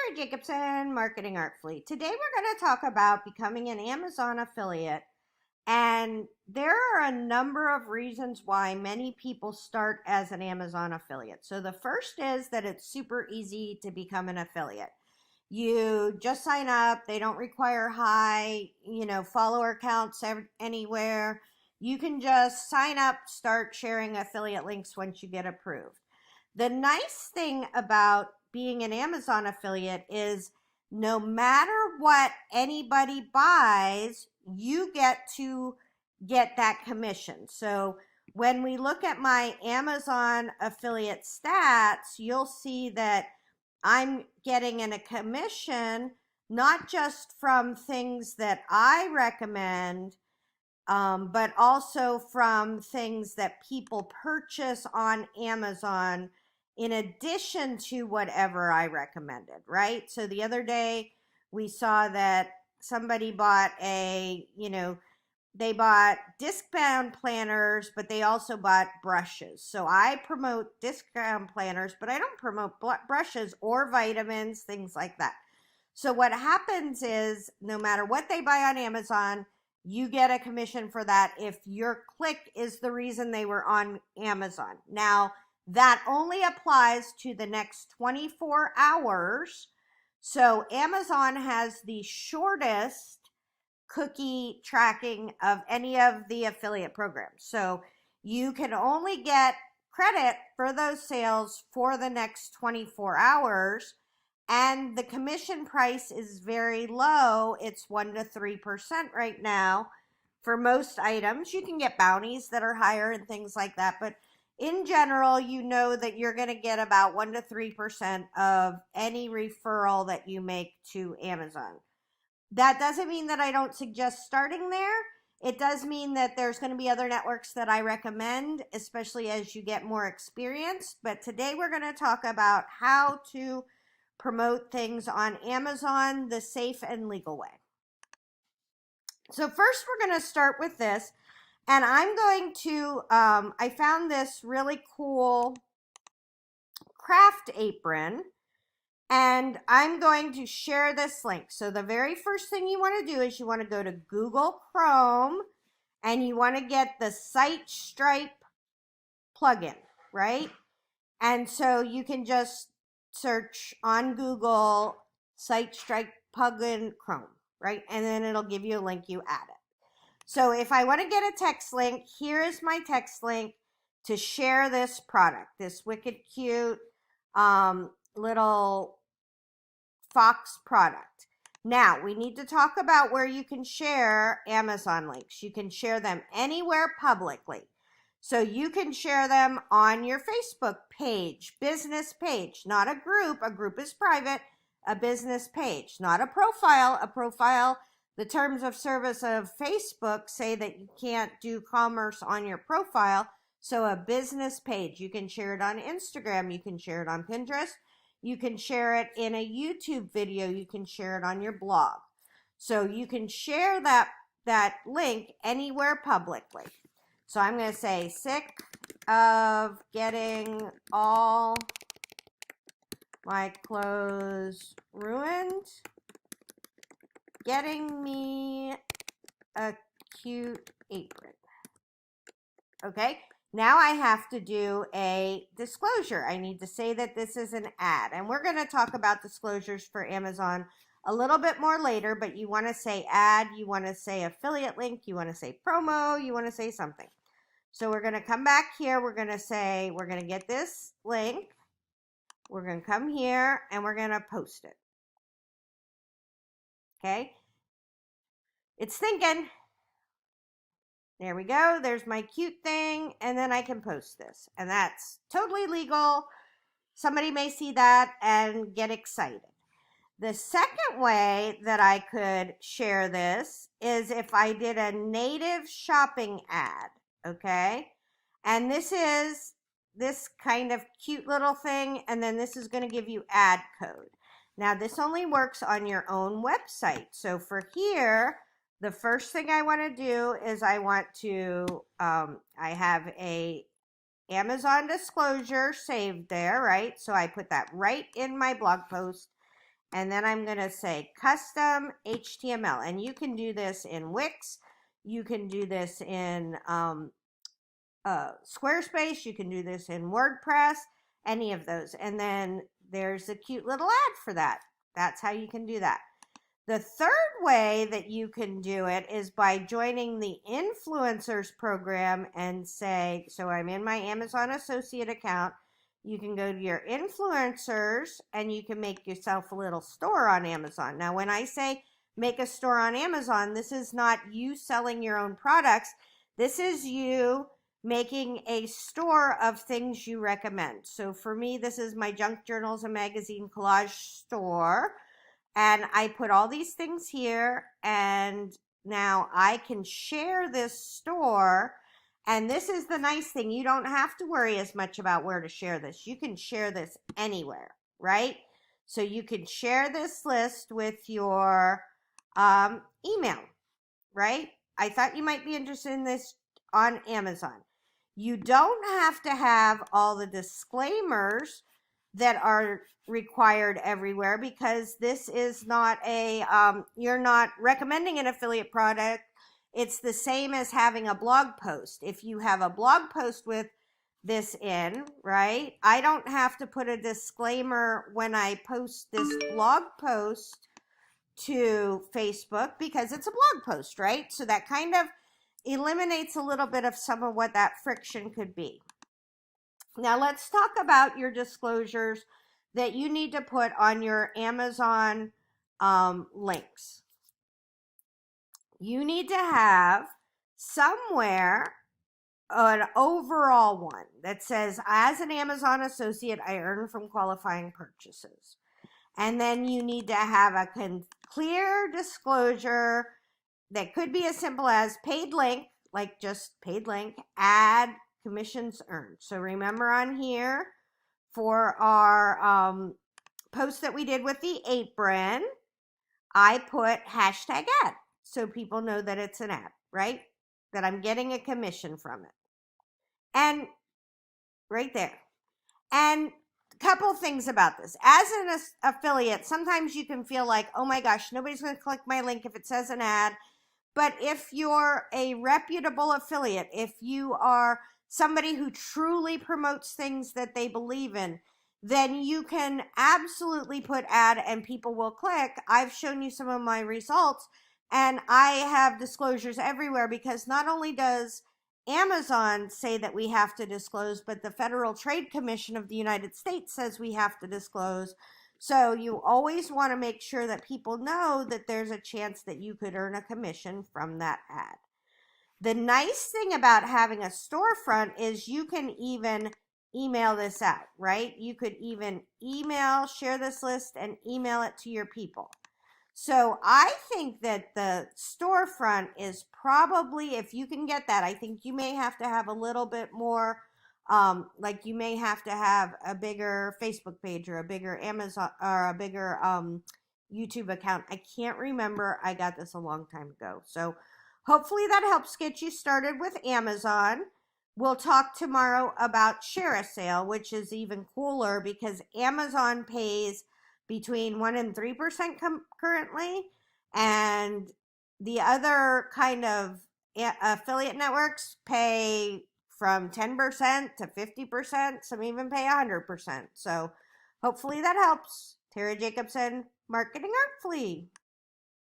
Sherry Jacobson, Marketing Artfully. Today we're going to talk about becoming an Amazon affiliate. And there are a number of reasons why many people start as an Amazon affiliate. So the first is that it's super easy to become an affiliate. You just sign up. They don't require high, follower counts anywhere. You can just sign up, start sharing affiliate links once you get approved. The nice thing about being an Amazon affiliate is no matter what anybody buys, you get to get that commission. So when we look at my Amazon affiliate stats, you'll see that I'm getting a commission, not just from things that I recommend, but also from things that people purchase on Amazon in addition to whatever I recommended, right? So the other day we saw that somebody bought they bought disc-bound planners, but they also bought brushes. So I promote disc-bound planners, but I don't promote brushes or vitamins, things like that. So what happens is no matter what they buy on Amazon, you get a commission for that if your click is the reason they were on Amazon. Now, that only applies to the next 24 hours. So Amazon has the shortest cookie tracking of any of the affiliate programs. So you can only get credit for those sales for the next 24 hours. And the commission price is very low. It's 1 to 3% right now for most items. You can get bounties that are higher and things like that. But in general, you know that you're going to get about 1 to 3% of any referral that you make to Amazon. That doesn't mean that I don't suggest starting there. It does mean that there's going to be other networks that I recommend, especially as you get more experience. But today we're going to talk about how to promote things on Amazon the safe and legal way. So first we're going to start with this, and I'm going to, I found this really cool craft apron, and I'm going to share this link. So the very first thing you want to do is you want to go to Google Chrome, and you want to get the Site Stripe plugin, right? And so you can just search on Google Site Stripe plugin Chrome, right? And then it'll give you a link, you add it. So if I want to get a text link, here is my text link to share this product, this wicked cute little fox product. Now, we need to talk about where you can share Amazon links. You can share them anywhere publicly. So you can share them on your Facebook page, business page, not a group. A group is private, a business page, not a profile. A profile, the terms of service of Facebook say that you can't do commerce on your profile. So a business page, you can share it on Instagram, you can share it on Pinterest, you can share it in a YouTube video, you can share it on your blog. So you can share that link anywhere publicly. So I'm going to say, sick of getting all my clothes ruined, getting me a cute apron. Okay, now I have to do a disclosure. I need to say that this is an ad. And we're going to talk about disclosures for Amazon a little bit more later, but you want to say ad, you want to say affiliate link, you want to say promo, you want to say something. So we're going to come back here. We're going to say, we're going to get this link. We're going to come here and we're going to post it. Okay. It's thinking. There we go. There's my cute thing. And then I can post this. And that's totally legal. Somebody may see that and get excited. The second way that I could share this is if I did a native shopping ad. Okay, and this is this kind of cute little thing, and then this is going to give you ad code. Now this only works on your own website. So for here, the first thing I want to do is I want to, I have a Amazon disclosure saved there, right? So I put that right in my blog post, And then I'm going to say custom HTML. And you can do this in Wix. You can do this in Squarespace. You can do this in WordPress, any of those. And then there's a cute little ad for that. That's how you can do that. The third way that you can do it is by joining the influencers program and say, so I'm in my Amazon associate account. You can go to your influencers and you can make yourself a little store on Amazon. Now, when I say make a store on Amazon, this is not you selling your own products. This is you making a store of things you recommend. So for me, this is my junk journals and magazine collage store. And I put all these things here, and now I can share this store. And this is the nice thing. You don't have to worry as much about where to share this. You can share this anywhere, right? So you can share this list with your email, right? I thought you might be interested in this on Amazon. You don't have to have all the disclaimers that are required everywhere, because this is not a, you're not recommending an affiliate product. It's the same as having a blog post. If you have a blog post with this in, right? I don't have to put a disclaimer when I post this blog post to Facebook because it's a blog post, right? So that kind of eliminates a little bit of some of what that friction could be. Now let's talk about your disclosures that you need to put on your Amazon links. You need to have somewhere an overall one that says, as an Amazon associate, I earn from qualifying purchases. And then you need to have a clear disclosure that could be as simple as paid link, like just paid link, add commissions earned. So remember on here for our post that we did with the apron, I put hashtag ad so people know that it's an ad, right? That I'm getting a commission from it. And right there. And a couple things about this. As an affiliate, sometimes you can feel like, oh my gosh, nobody's going to click my link if it says an ad. But if you're a reputable affiliate, if you are somebody who truly promotes things that they believe in, then you can absolutely put ad and people will click. I've shown you some of my results, and I have disclosures everywhere, because not only does Amazon say that we have to disclose, but the Federal Trade Commission of the United States says we have to disclose. So you always want to make sure that people know that there's a chance that you could earn a commission from that ad. The nice thing about having a storefront is you can even email this out, right? You could even share this list and email it to your people. So I think that the storefront is probably, if you can get that, I think you may have to have a little bit more, like you may have to have a bigger Facebook page or a bigger Amazon or a bigger YouTube account. I can't remember. I got this a long time ago. So hopefully that helps get you started with Amazon. We'll talk tomorrow about Share a Sale, which is even cooler because Amazon pays between 1% and 3% currently, and the other kind of affiliate networks pay from 10% to 50%. Some even pay 100%. So hopefully that helps. Tara Jacobson, Marketing Artfully.